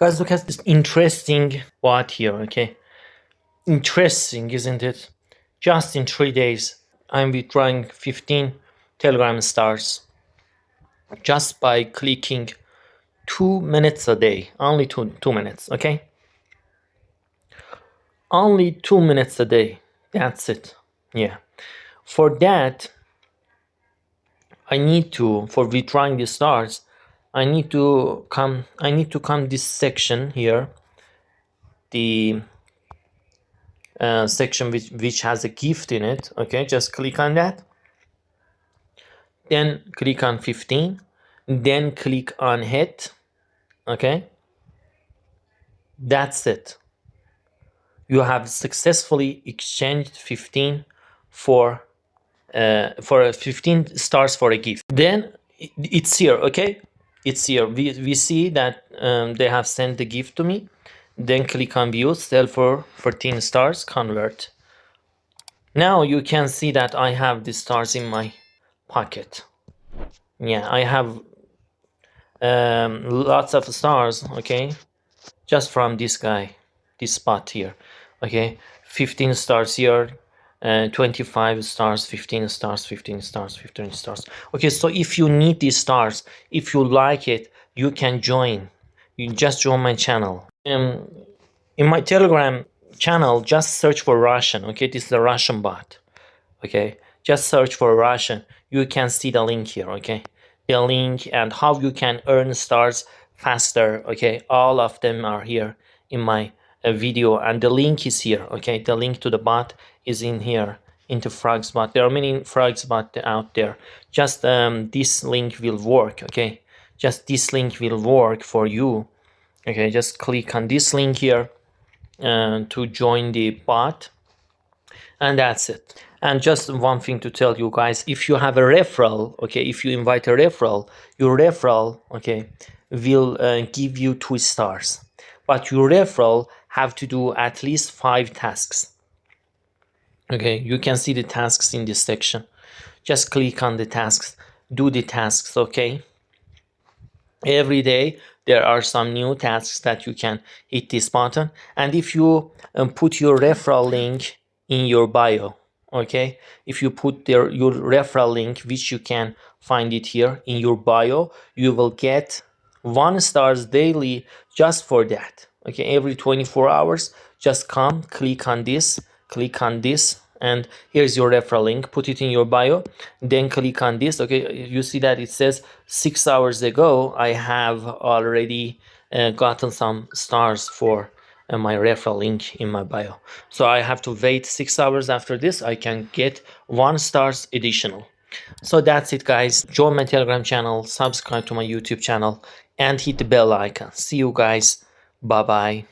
Guys, look at this interesting bot here, okay? Interesting, isn't it? Just in 3 days, I'm withdrawing 15 Telegram stars just by clicking 2 minutes a day. Only two minutes, okay? Only 2 minutes a day. That's it. Yeah. For that, for withdrawing the stars, I need to come this section here, the section which has a gift in it. Okay, just click on that, then click on 15, then click on hit. Okay, that's it. You have successfully exchanged 15 for 15 stars for a gift. Then it's here. Okay, it's here. We see that they have sent the gift to me. Then click on view, sell for 14 stars, convert. Now you can see that I have the stars in my pocket. Yeah, I have lots of stars, okay, just from this guy, this spot here. Okay, 15 stars here, 25 stars, 15 stars, 15 stars, 15 stars. Okay, so if you need these stars, if you like it, you can join. You just join my channel. In my Telegram channel, just search for Russian. Okay, this is the Russian bot. Okay, just search for Russian. You can see the link here. Okay, the link and how you can earn stars faster. Okay, all of them are here in my video, and the link is here. Okay, the link to the bot is in here, into Frogs bot. There are many Frogs bot out there. Just this link will work. Okay, just this link will work for you. Okay, just click on this link here to join the bot, and that's it. And just one thing to tell you guys, if you have a referral, okay, if you invite a referral, your referral, okay, will give you 2 stars, but your referral have to do at least 5 tasks. Okay, you can see the tasks in this section. Just click on the tasks, do the tasks. Okay, every day there are some new tasks that you can hit this button, and if you put your referral link in your bio, okay, if you put your referral link, which you can find it here in your bio, you will get 1 stars daily just for that. Okay, every 24 hours, just come, click on this, and here's your referral link. Put it in your bio, then click on this. Okay, you see that it says 6 hours ago I have already gotten some stars for my referral link in my bio. So I have to wait 6 hours. After this I can get 1 stars additional. So that's it, guys. Join my Telegram channel, subscribe to my YouTube channel, and hit the bell icon. See you guys. Bye bye.